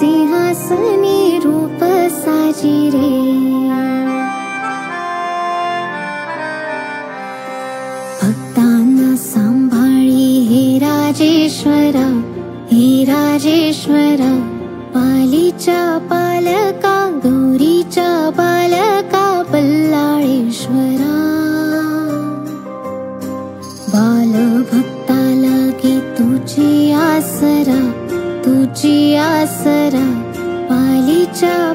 सिंहासनी रूप साजिरे। भक्तांना सांभाळी हे राजेश्वरा, हे राजेश्वरा। पालीच्या पालका, गौरीच्या बालका, बल्लाळेश्वरा। बालभक्ता लागी तुझी आसरा, तुझी आसरा। पालीच्या